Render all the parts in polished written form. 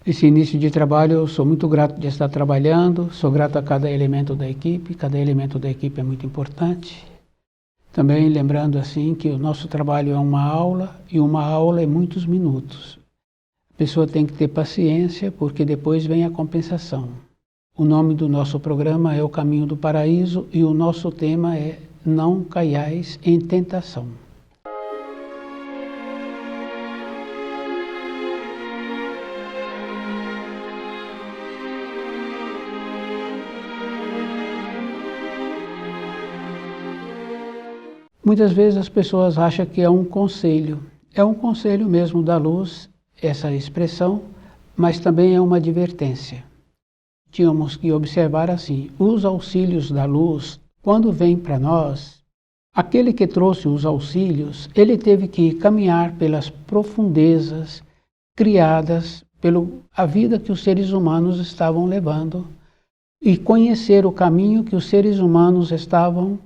Esse início de trabalho, eu sou muito grato de estar trabalhando, sou grato a cada elemento da equipe é muito importante. Também lembrando assim que o nosso trabalho é uma aula, e uma aula é muitos minutos. A pessoa tem que ter paciência, porque depois vem a compensação. O nome do nosso programa é O Caminho do Paraíso, e o nosso tema é Não Caiais em Tentação. Muitas vezes as pessoas acham que é um conselho mesmo da luz, essa expressão, mas também é uma advertência. Tínhamos que observar assim, os auxílios da luz, quando vêm para nós, aquele que trouxe os auxílios, ele teve que caminhar pelas profundezas criadas pela vida que os seres humanos estavam levando e conhecer o caminho que os seres humanos estavam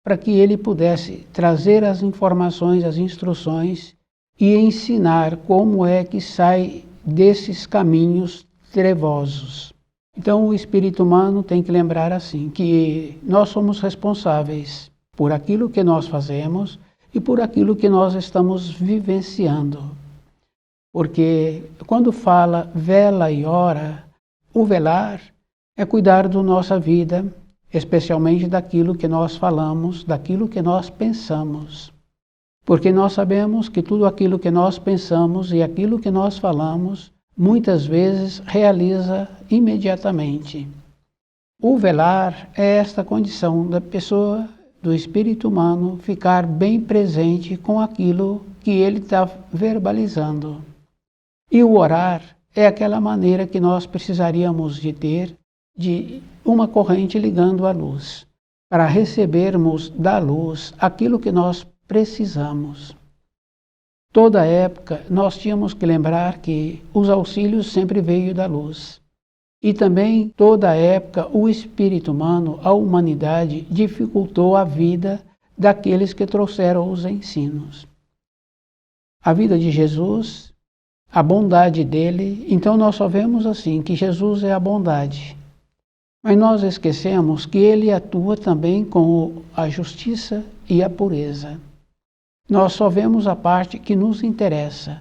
para que ele pudesse trazer as informações, as instruções e ensinar como é que sai desses caminhos trevosos. Então o espírito humano tem que lembrar assim, que nós somos responsáveis por aquilo que nós fazemos e por aquilo que nós estamos vivenciando. Porque quando fala vela e ora, o velar é cuidar da nossa vida, especialmente daquilo que nós falamos, daquilo que nós pensamos. Porque nós sabemos que tudo aquilo que nós pensamos e aquilo que nós falamos, muitas vezes realiza imediatamente. O velar é esta condição da pessoa, do espírito humano, ficar bem presente com aquilo que ele está verbalizando. E o orar é aquela maneira que nós precisaríamos de ter de uma corrente ligando à luz, para recebermos da luz aquilo que nós precisamos. Toda época nós tínhamos que lembrar que os auxílios sempre veio da luz. E também toda época o espírito humano, a humanidade, dificultou a vida daqueles que trouxeram os ensinos. A vida de Jesus, a bondade dele, então nós só vemos assim, que Jesus é a bondade. Mas nós esquecemos que ele atua também com a justiça e a pureza. Nós só vemos a parte que nos interessa.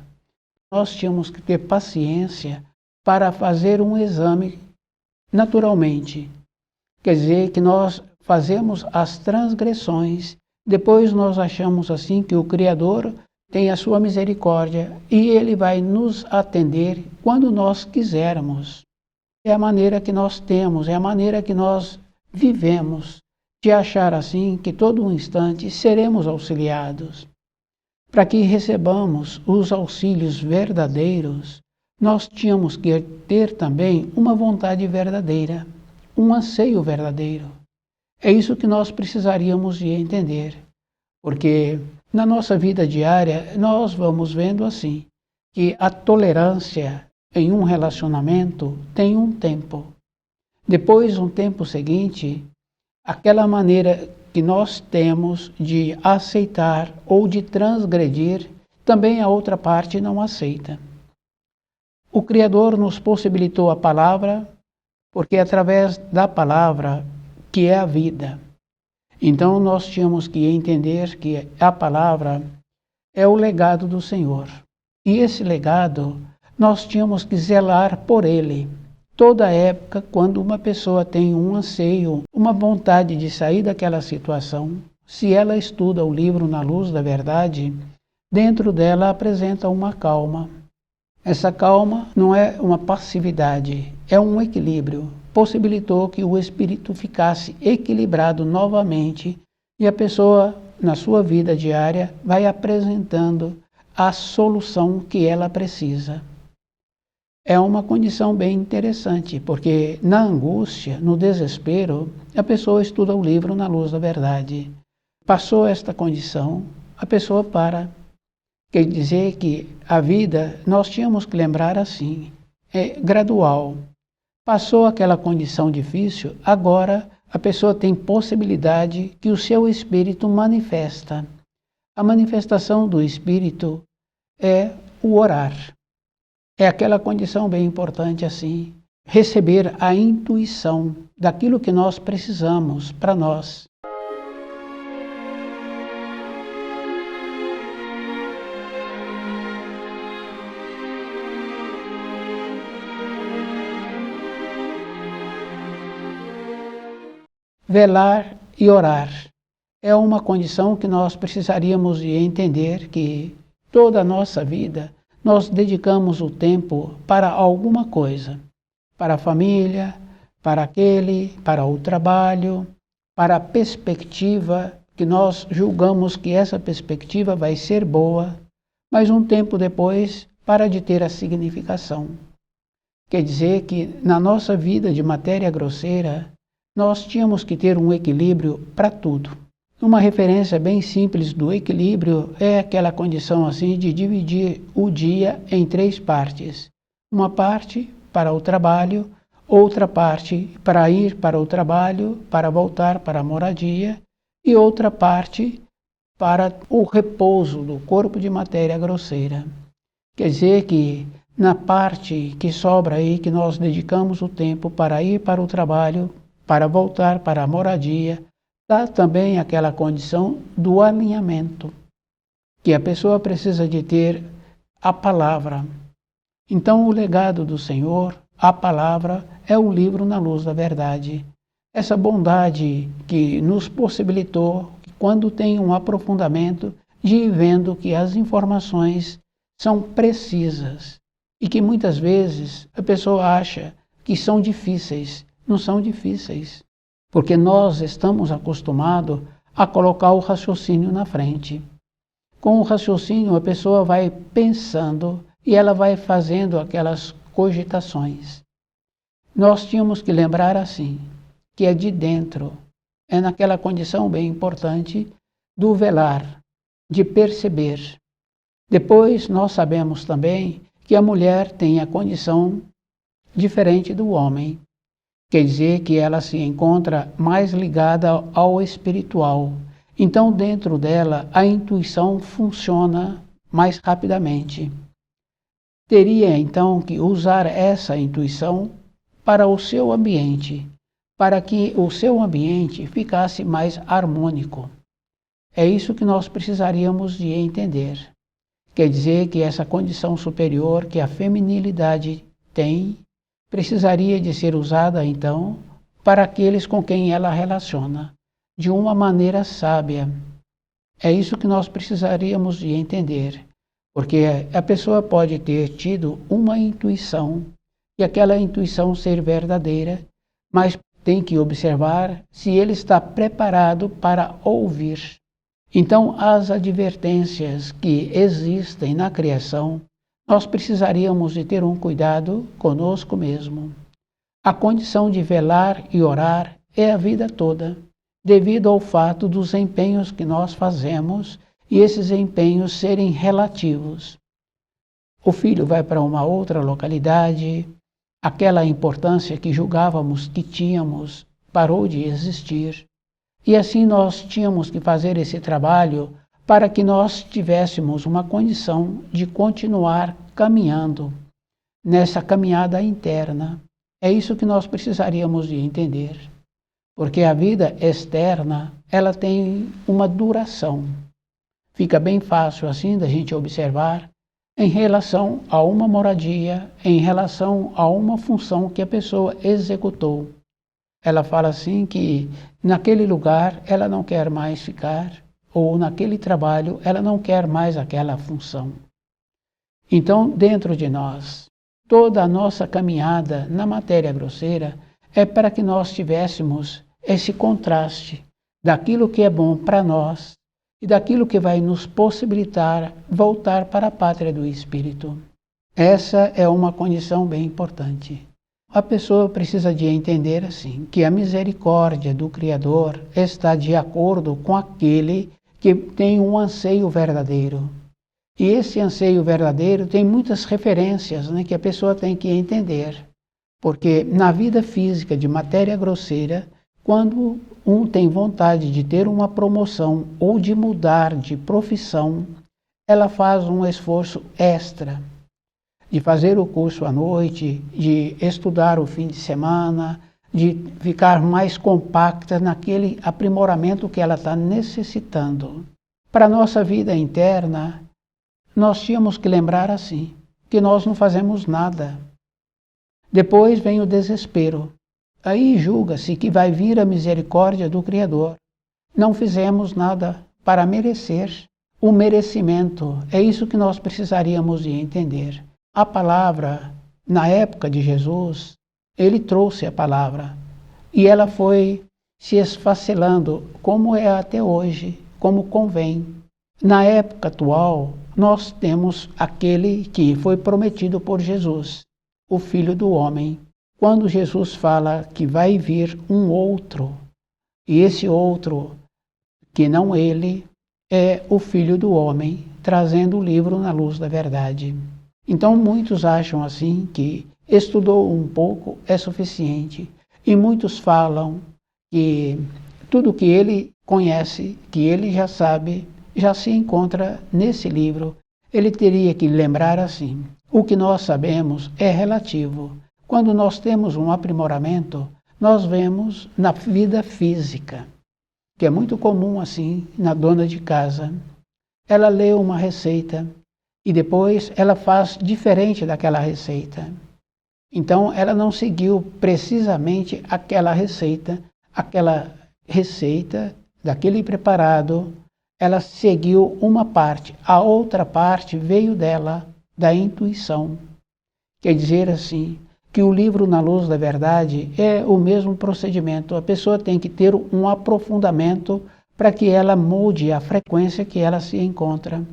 Nós tínhamos que ter paciência para fazer um exame naturalmente. Quer dizer que nós fazemos as transgressões, depois nós achamos assim que o Criador tem a sua misericórdia e ele vai nos atender quando nós quisermos. É a maneira que nós temos, é a maneira que nós vivemos, de achar assim que todo um instante seremos auxiliados. Para que recebamos os auxílios verdadeiros, nós tínhamos que ter também uma vontade verdadeira, um anseio verdadeiro. É isso que nós precisaríamos de entender, porque na nossa vida diária nós vamos vendo assim, que a tolerância em um relacionamento tem um tempo. Depois, um tempo seguinte, aquela maneira que nós temos de aceitar ou de transgredir, também a outra parte não aceita. O Criador nos possibilitou a palavra, porque é através da palavra que é a vida. Então nós tínhamos que entender que a palavra é o legado do Senhor. E esse legado nós tínhamos que zelar por ele. Toda época, quando uma pessoa tem um anseio, uma vontade de sair daquela situação, se ela estuda o livro Na Luz da Verdade, dentro dela apresenta uma calma. Essa calma não é uma passividade, é um equilíbrio. Possibilitou que o espírito ficasse equilibrado novamente e a pessoa na sua vida diária, vai apresentando a solução que ela precisa. É uma condição bem interessante, porque na angústia, no desespero, a pessoa estuda o livro na luz da verdade. Passou esta condição, a pessoa para. Quer dizer que a vida, nós tínhamos que lembrar assim, é gradual. Passou aquela condição difícil, agora a pessoa tem possibilidade que o seu espírito manifesta. A manifestação do espírito é o orar. É aquela condição bem importante assim, receber a intuição daquilo que nós precisamos para nós. Velar e orar é uma condição que nós precisaríamos de entender que toda a nossa vida nós dedicamos o tempo para alguma coisa, para a família, para o trabalho, para a perspectiva que nós julgamos que essa perspectiva vai ser boa, mas um tempo depois para de ter a significação. Quer dizer que na nossa vida de matéria grosseira, nós tínhamos que ter um equilíbrio para tudo. Uma referência bem simples do equilíbrio é aquela condição assim de dividir o dia em 3 partes. Uma parte para o trabalho, outra parte para ir para o trabalho, para voltar para a moradia, e outra parte para o repouso do corpo de matéria grosseira. Quer dizer que na parte que sobra aí, que nós dedicamos o tempo para ir para o trabalho, para voltar para a moradia, dá também aquela condição do alinhamento, que a pessoa precisa de ter a palavra. Então o legado do Senhor, a palavra, é o livro na luz da verdade. Essa bondade que nos possibilitou, quando tem um aprofundamento, de ir vendo que as informações são precisas e que muitas vezes a pessoa acha que são difíceis. Não são difíceis, porque nós estamos acostumados a colocar o raciocínio na frente. Com o raciocínio, a pessoa vai pensando e ela vai fazendo aquelas cogitações. Nós tínhamos que lembrar assim, que é de dentro, é naquela condição bem importante do velar, de perceber. Depois, nós sabemos também que a mulher tem a condição diferente do homem. Quer dizer que ela se encontra mais ligada ao espiritual. Então, dentro dela, a intuição funciona mais rapidamente. Teria, então, que usar essa intuição para o seu ambiente, para que o seu ambiente ficasse mais harmônico. É isso que nós precisaríamos de entender. Quer dizer que essa condição superior que a feminilidade tem, precisaria de ser usada, então, para aqueles com quem ela relaciona, de uma maneira sábia. É isso que nós precisaríamos de entender, porque a pessoa pode ter tido uma intuição, e aquela intuição ser verdadeira, mas tem que observar se ele está preparado para ouvir. Então, as advertências que existem na criação, nós precisaríamos de ter um cuidado conosco mesmo. A condição de velar e orar é a vida toda, devido ao fato dos empenhos que nós fazemos e esses empenhos serem relativos. O filho vai para uma outra localidade, aquela importância que julgávamos que tínhamos parou de existir, e assim nós tínhamos que fazer esse trabalho para que nós tivéssemos uma condição de continuar caminhando nessa caminhada interna. É isso que nós precisaríamos de entender, porque a vida externa, ela tem uma duração. Fica bem fácil assim da gente observar em relação a uma moradia, em relação a uma função que a pessoa executou. Ela fala assim que naquele lugar ela não quer mais ficar, ou naquele trabalho ela não quer mais aquela função. Então, dentro de nós, toda a nossa caminhada na matéria grosseira é para que nós tivéssemos esse contraste daquilo que é bom para nós e daquilo que vai nos possibilitar voltar para a pátria do Espírito. Essa é uma condição bem importante. A pessoa precisa de entender assim, que a misericórdia do Criador está de acordo com aquele que tem um anseio verdadeiro. E esse anseio verdadeiro tem muitas referências, né, que a pessoa tem que entender. Porque na vida física de matéria grosseira, quando um tem vontade de ter uma promoção ou de mudar de profissão, ela faz um esforço extra de fazer o curso à noite, de estudar o fim de semana, de ficar mais compacta naquele aprimoramento que ela está necessitando. Para a nossa vida interna, nós tínhamos que lembrar assim, que nós não fazemos nada. Depois vem o desespero. Aí julga-se que vai vir a misericórdia do Criador. Não fizemos nada para merecer o merecimento. É isso que nós precisaríamos de entender. A palavra, na época de Jesus, ele trouxe a palavra e ela foi se esfacelando, como é até hoje, como convém. Na época atual, nós temos aquele que foi prometido por Jesus, o Filho do Homem. Quando Jesus fala que vai vir um outro, e esse outro, que não ele, é o Filho do Homem, trazendo o livro na luz da verdade. Então muitos acham assim que estudou um pouco é suficiente. E muitos falam que tudo que ele conhece, que ele já sabe, já se encontra nesse livro. Ele teria que lembrar assim, o que nós sabemos é relativo. Quando nós temos um aprimoramento, nós vemos na vida física, que é muito comum assim na dona de casa. Ela lê uma receita e depois ela faz diferente daquela receita. Então ela não seguiu precisamente aquela receita daquele preparado, ela seguiu uma parte, a outra parte veio dela, da intuição. Quer dizer assim, que o livro Na Luz da Verdade é o mesmo procedimento. A pessoa tem que ter um aprofundamento para que ela mude a frequência que ela se encontra.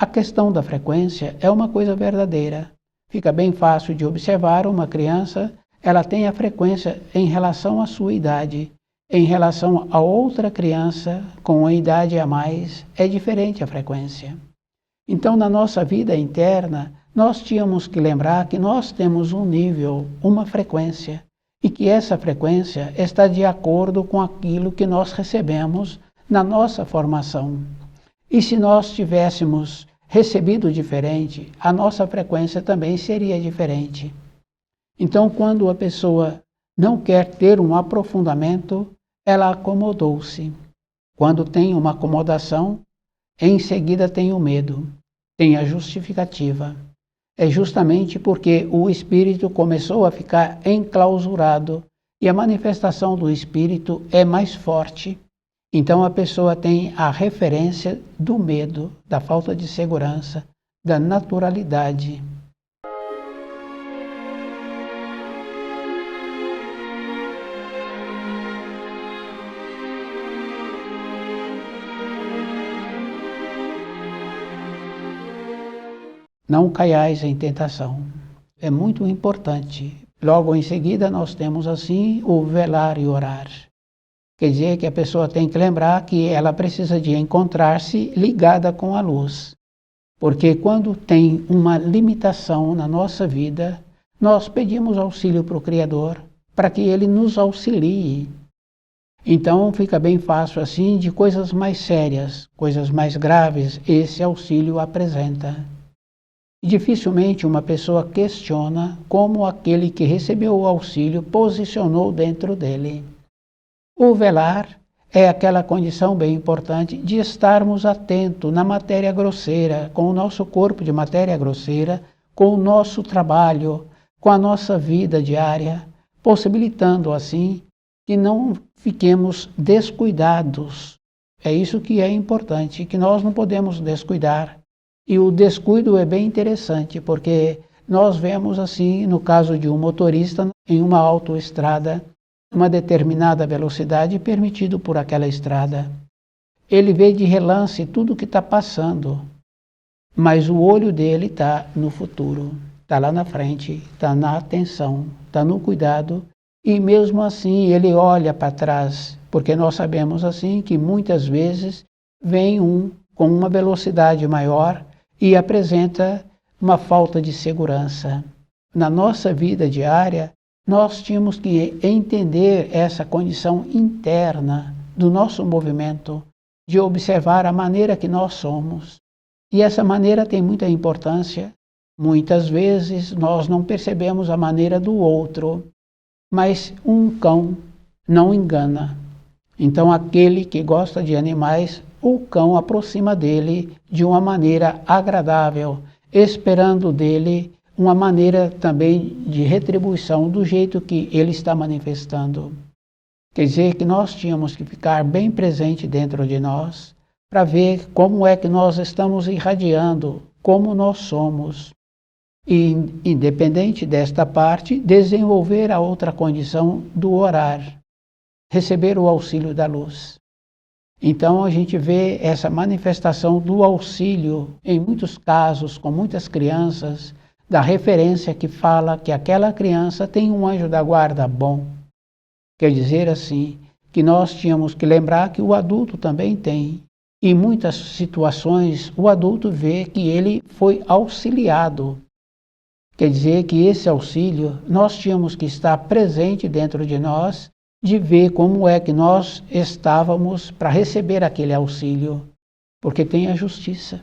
A questão da frequência é uma coisa verdadeira. Fica bem fácil de observar uma criança, ela tem a frequência em relação à sua idade. Em relação a outra criança com a idade a mais, é diferente a frequência. Então, na nossa vida interna, nós tínhamos que lembrar que nós temos um nível, uma frequência, e que essa frequência está de acordo com aquilo que nós recebemos na nossa formação. E se nós tivéssemos recebido diferente, a nossa frequência também seria diferente. Então, quando a pessoa não quer ter um aprofundamento, ela acomodou-se. Quando tem uma acomodação, em seguida tem o medo, tem a justificativa. É justamente porque o espírito começou a ficar enclausurado e a manifestação do espírito é mais forte. Então a pessoa tem a referência do medo, da falta de segurança, da naturalidade. Não caiais em tentação. É muito importante. Logo em seguida nós temos assim o velar e orar. Quer dizer que a pessoa tem que lembrar que ela precisa de encontrar-se ligada com a luz. Porque quando tem uma limitação na nossa vida, nós pedimos auxílio para o Criador, para que Ele nos auxilie. Então fica bem fácil assim de coisas mais sérias, coisas mais graves, esse auxílio apresenta. E dificilmente uma pessoa questiona como aquele que recebeu o auxílio posicionou dentro dele. O velar é aquela condição bem importante de estarmos atentos na matéria grosseira, com o nosso corpo de matéria grosseira, com o nosso trabalho, com a nossa vida diária, possibilitando assim que não fiquemos descuidados. É isso que é importante, que nós não podemos descuidar. E o descuido é bem interessante, porque nós vemos assim, no caso de um motorista em uma autoestrada, uma determinada velocidade permitido por aquela estrada. ele vê de relance tudo o que está passando, mas o olho dele está no futuro, está lá na frente, está na atenção, está no cuidado, e mesmo assim ele olha para trás, porque nós sabemos assim que muitas vezes vem um com uma velocidade maior e apresenta uma falta de segurança. Na nossa vida diária, nós tínhamos que entender essa condição interna do nosso movimento, de observar a maneira que nós somos. E essa maneira tem muita importância. Muitas vezes nós não percebemos a maneira do outro, mas um cão não engana. Então aquele que gosta de animais, o cão aproxima dele de uma maneira agradável, esperando dele uma maneira também de retribuição do jeito que ele está manifestando. Quer dizer que nós tínhamos que ficar bem presente dentro de nós para ver como é que nós estamos irradiando, como nós somos. E, independente desta parte, desenvolver a outra condição do orar, receber o auxílio da luz. Então a gente vê essa manifestação do auxílio, em muitos casos, com muitas crianças, da referência que fala que aquela criança tem um anjo da guarda bom. Quer dizer assim, que nós tínhamos que lembrar que o adulto também tem. Em muitas situações, o adulto vê que ele foi auxiliado. Quer dizer que esse auxílio, nós tínhamos que estar presente dentro de nós, de ver como é que nós estávamos para receber aquele auxílio, porque tem a justiça.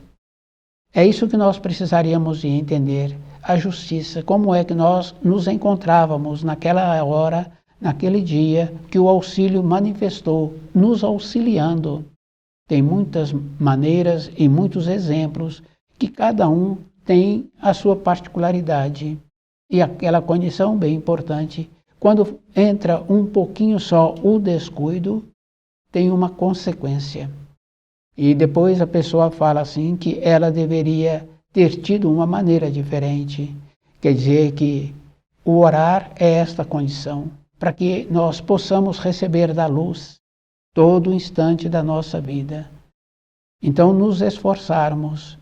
É isso que nós precisaríamos de entender, a justiça, como é que nós nos encontrávamos naquela hora, naquele dia que o auxílio manifestou, nos auxiliando. Tem muitas maneiras e muitos exemplos que cada um tem a sua particularidade. E aquela condição bem importante, quando entra um pouquinho só o descuido, tem uma consequência. E depois a pessoa fala assim que ela deveria ter tido uma maneira diferente. Quer dizer que o orar é esta condição, para que nós possamos receber da luz todo instante da nossa vida. Então nos esforçarmos.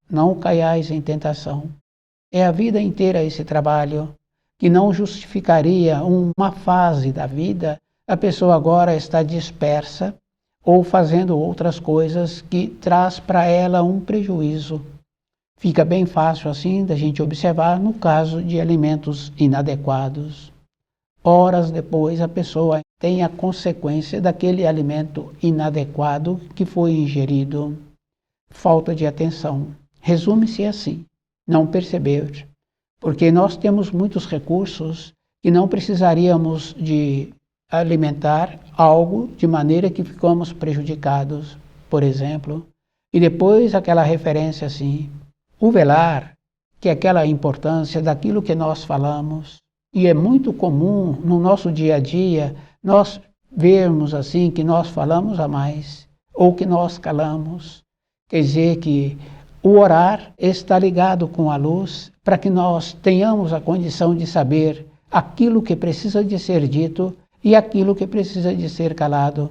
Não caiais em tentação. É a vida inteira esse trabalho, que não justificaria uma fase da vida, a pessoa agora está dispersa ou fazendo outras coisas que traz para ela um prejuízo. Fica bem fácil assim da gente observar no caso de alimentos inadequados. Horas depois a pessoa tem a consequência daquele alimento inadequado que foi ingerido. Falta de atenção. Resume-se assim, não perceber, porque nós temos muitos recursos que não precisaríamos de alimentar algo de maneira que ficamos prejudicados, por exemplo. E depois aquela referência assim, o velar, que é aquela importância daquilo que nós falamos. E é muito comum no nosso dia a dia nós vermos assim que nós falamos a mais ou que nós calamos. Quer dizer que o orar está ligado com a luz para que nós tenhamos a condição de saber aquilo que precisa de ser dito e aquilo que precisa de ser calado.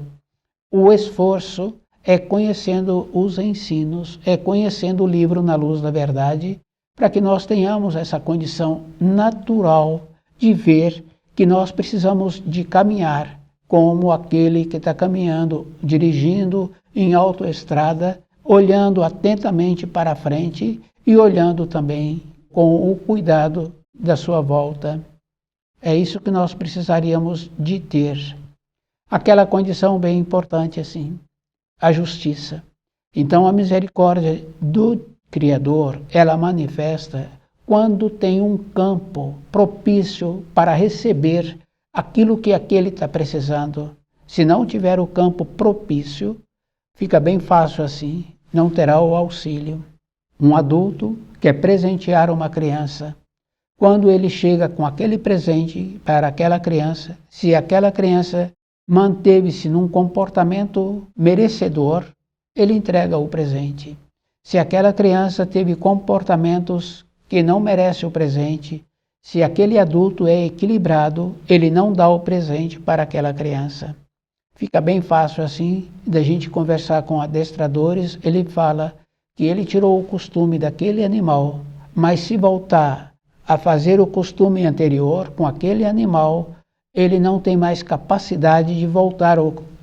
O esforço é conhecendo os ensinos, é conhecendo o livro na luz da verdade, para que nós tenhamos essa condição natural de ver que nós precisamos de caminhar como aquele que está caminhando, dirigindo em autoestrada, olhando atentamente para frente e olhando também com o cuidado da sua volta. É isso que nós precisaríamos de ter. Aquela condição bem importante assim, a justiça. Então a misericórdia do Criador, ela manifesta quando tem um campo propício para receber aquilo que aquele está precisando. Se não tiver o campo propício, fica bem fácil assim, não terá o auxílio. Um adulto quer presentear uma criança. Quando ele chega com aquele presente para aquela criança, se aquela criança manteve-se num comportamento merecedor, ele entrega o presente. Se aquela criança teve comportamentos que não merece o presente, se aquele adulto é equilibrado, ele não dá o presente para aquela criança. Fica bem fácil assim da gente conversar com adestradores. Ele fala que ele tirou o costume daquele animal, mas se voltar a fazer o costume anterior com aquele animal, ele não tem mais capacidade de voltar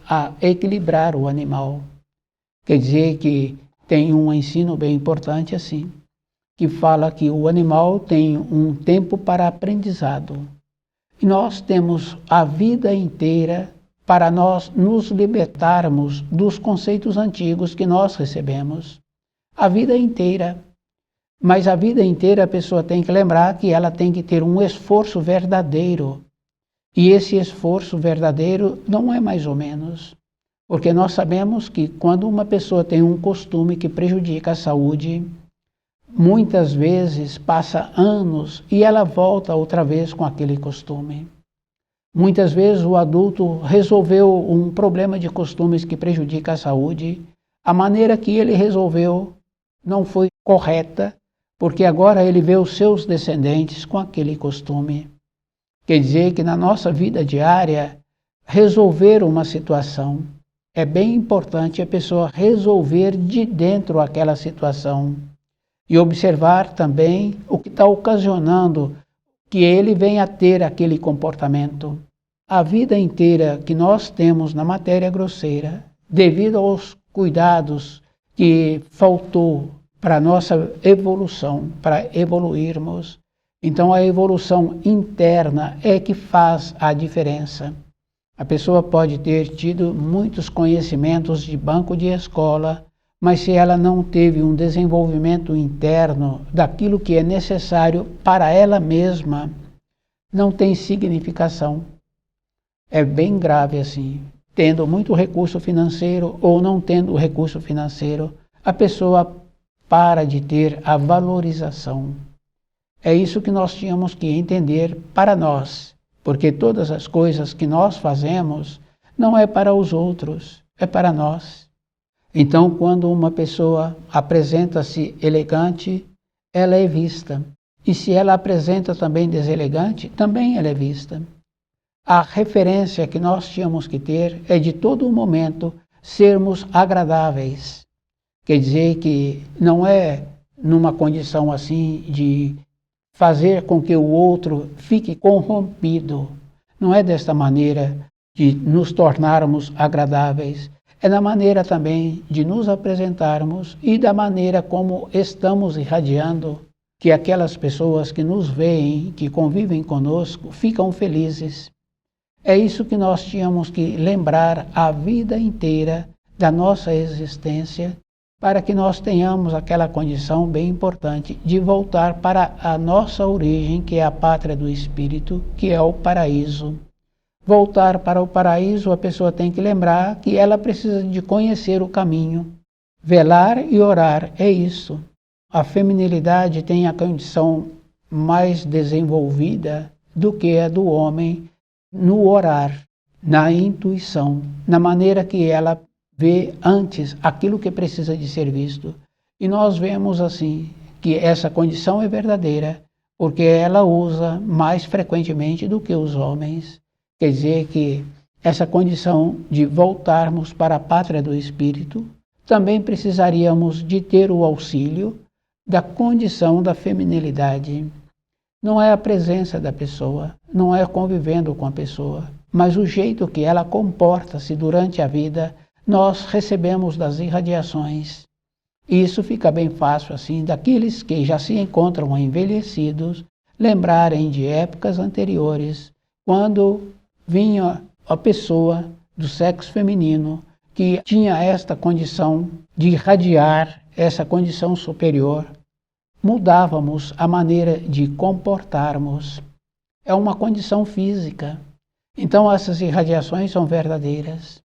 a equilibrar o animal. Quer dizer que tem um ensino bem importante assim, que fala que o animal tem um tempo para aprendizado. E nós temos a vida inteira para nós nos libertarmos dos conceitos antigos que nós recebemos. A vida inteira. Mas a vida inteira a pessoa tem que lembrar que ela tem que ter um esforço verdadeiro. E esse esforço verdadeiro não é mais ou menos. Porque nós sabemos que quando uma pessoa tem um costume que prejudica a saúde, muitas vezes passa anos e ela volta outra vez com aquele costume. Muitas vezes o adulto resolveu um problema de costumes que prejudica a saúde. A maneira que ele resolveu não foi correta, porque agora ele vê os seus descendentes com aquele costume. Quer dizer que na nossa vida diária, resolver uma situação, é bem importante a pessoa resolver de dentro aquela situação e observar também o que está ocasionando que ele venha a ter aquele comportamento. A vida inteira que nós temos na matéria grosseira, devido aos cuidados que faltou para a nossa evolução, para evoluirmos, então a evolução interna é que faz a diferença. A pessoa pode ter tido muitos conhecimentos de banco de escola, mas se ela não teve um desenvolvimento interno daquilo que é necessário para ela mesma, não tem significação. É bem grave assim. Tendo muito recurso financeiro ou não tendo recurso financeiro, a pessoa para de ter a valorização. É isso que nós tínhamos que entender para nós, porque todas as coisas que nós fazemos não é para os outros, é para nós. Então, quando uma pessoa apresenta-se elegante, ela é vista. E se ela apresenta também deselegante, também ela é vista. A referência que nós tínhamos que ter é de todo momento sermos agradáveis. Quer dizer que não é numa condição assim de fazer com que o outro fique corrompido. Não é desta maneira de nos tornarmos agradáveis. É na maneira também de nos apresentarmos e da maneira como estamos irradiando, que aquelas pessoas que nos veem, que convivem conosco, ficam felizes. É isso que nós tínhamos que lembrar a vida inteira da nossa existência, para que nós tenhamos aquela condição bem importante de voltar para a nossa origem, que é a pátria do espírito, que é o paraíso. Voltar para o paraíso, a pessoa tem que lembrar que ela precisa de conhecer o caminho. Velar e orar, é isso. A feminilidade tem a condição mais desenvolvida do que a do homem no orar, na intuição, na maneira que ela vê antes aquilo que precisa de ser visto. E nós vemos assim que essa condição é verdadeira, porque ela usa mais frequentemente do que os homens. Quer dizer que essa condição de voltarmos para a pátria do espírito, também precisaríamos de ter o auxílio da condição da feminilidade. Não é a presença da pessoa, não é convivendo com a pessoa, mas o jeito que ela comporta-se durante a vida, nós recebemos das irradiações. E isso fica bem fácil assim, daqueles que já se encontram envelhecidos, lembrarem de épocas anteriores, quando vinha a pessoa do sexo feminino que tinha esta condição de irradiar essa condição superior, mudávamos a maneira de comportarmos. É uma condição física. Então essas irradiações são verdadeiras.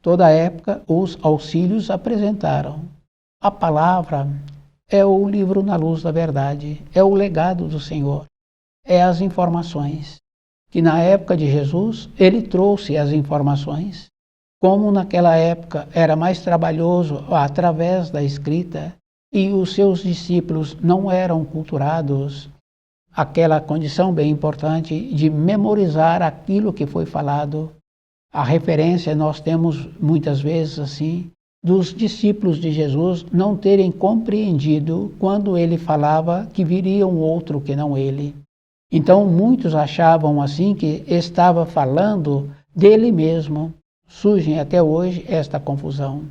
Toda época os auxílios apresentaram. A palavra é o livro na luz da verdade, é o legado do Senhor, é as informações. Que na época de Jesus, ele trouxe as informações. Como naquela época era mais trabalhoso através da escrita e os seus discípulos não eram culturados, aquela condição bem importante de memorizar aquilo que foi falado. A referência nós temos muitas vezes assim, dos discípulos de Jesus não terem compreendido quando ele falava que viria um outro que não ele. Então muitos achavam assim que estava falando dele mesmo. Surge até hoje esta confusão.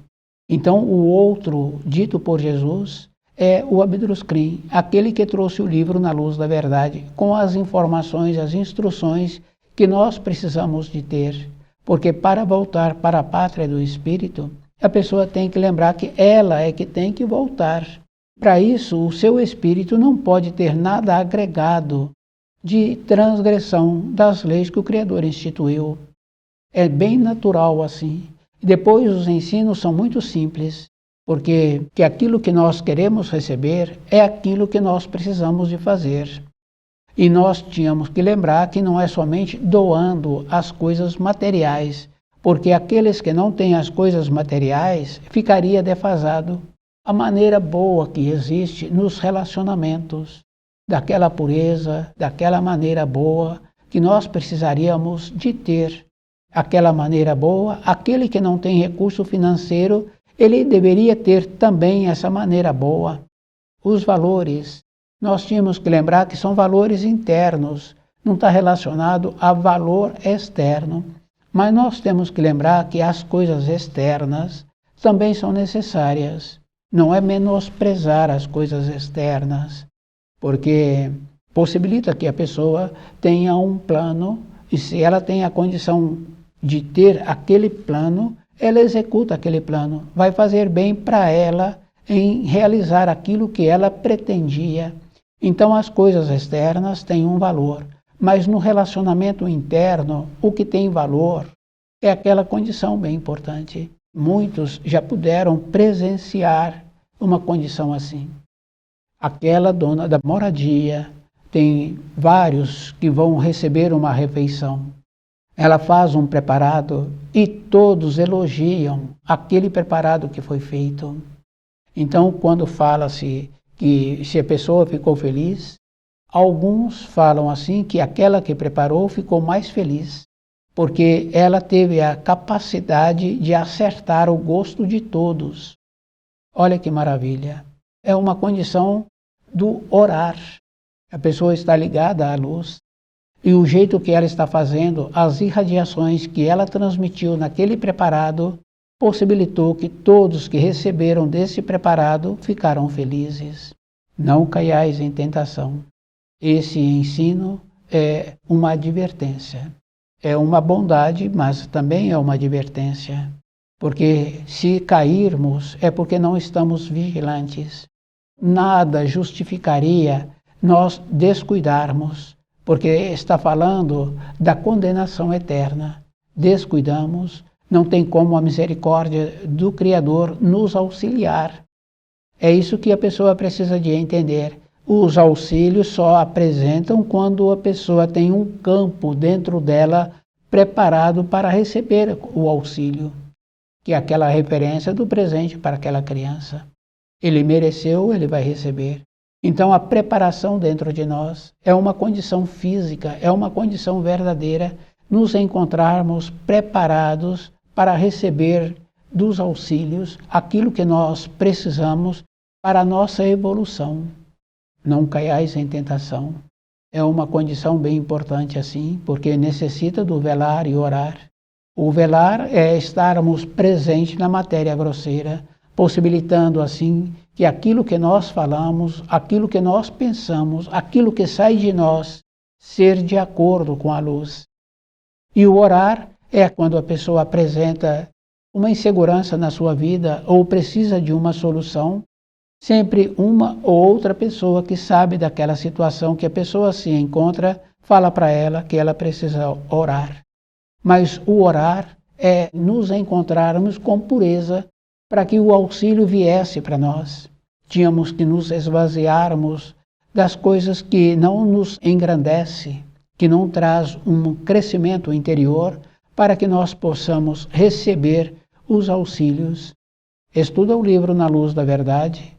Então o outro dito por Jesus é o Abdruscrim, aquele que trouxe o livro na luz da verdade, com as informações, as instruções que nós precisamos de ter. Porque para voltar para a pátria do Espírito, a pessoa tem que lembrar que ela é que tem que voltar. Para isso, o seu espírito não pode ter nada agregado de transgressão das leis que o Criador instituiu. É bem natural assim. Depois, os ensinos são muito simples, porque aquilo que nós queremos receber é aquilo que nós precisamos de fazer. E nós tínhamos que lembrar que não é somente doando as coisas materiais, porque aqueles que não têm as coisas materiais ficaria defasado a maneira boa que existe nos relacionamentos, daquela pureza, daquela maneira boa que nós precisaríamos de ter. Aquela maneira boa, aquele que não tem recurso financeiro, ele deveria ter também essa maneira boa. Os valores, nós tínhamos que lembrar que são valores internos, não está relacionado a valor externo. Mas nós temos que lembrar que as coisas externas também são necessárias. Não é menosprezar as coisas externas, porque possibilita que a pessoa tenha um plano, e se ela tem a condição de ter aquele plano, ela executa aquele plano. Vai fazer bem para ela em realizar aquilo que ela pretendia. Então as coisas externas têm um valor, mas no relacionamento interno, o que tem valor é aquela condição bem importante. Muitos já puderam presenciar uma condição assim. Aquela dona da moradia, tem vários que vão receber uma refeição. Ela faz um preparado e todos elogiam aquele preparado que foi feito. Então, quando fala-se que se a pessoa ficou feliz, alguns falam assim que aquela que preparou ficou mais feliz, porque ela teve a capacidade de acertar o gosto de todos. Olha que maravilha! É uma condição do orar. A pessoa está ligada à luz, e o jeito que ela está fazendo, as irradiações que ela transmitiu naquele preparado, possibilitou que todos que receberam desse preparado ficaram felizes. Não caiais em tentação. Esse ensino é uma advertência. É uma bondade, mas também é uma advertência. Porque se cairmos é porque não estamos vigilantes. Nada justificaria nós descuidarmos, porque está falando da condenação eterna. Descuidamos, não tem como a misericórdia do Criador nos auxiliar. É isso que a pessoa precisa de entender. Os auxílios só apresentam quando a pessoa tem um campo dentro dela preparado para receber o auxílio, que é aquela referência do presente para aquela criança. Ele mereceu, ele vai receber. Então a preparação dentro de nós é uma condição física, é uma condição verdadeira, nos encontrarmos preparados para receber dos auxílios aquilo que nós precisamos para a nossa evolução. Não caiais em tentação. É uma condição bem importante assim, porque necessita do velar e orar. O velar é estarmos presentes na matéria grosseira, possibilitando assim que aquilo que nós falamos, aquilo que nós pensamos, aquilo que sai de nós, ser de acordo com a luz. E o orar é quando a pessoa apresenta uma insegurança na sua vida ou precisa de uma solução, sempre uma ou outra pessoa que sabe daquela situação que a pessoa se encontra, fala para ela que ela precisa orar. Mas o orar é nos encontrarmos com pureza para que o auxílio viesse para nós. Tínhamos que nos esvaziarmos das coisas que não nos engrandece, que não traz um crescimento interior, para que nós possamos receber os auxílios. Estuda o livro Na Luz da Verdade,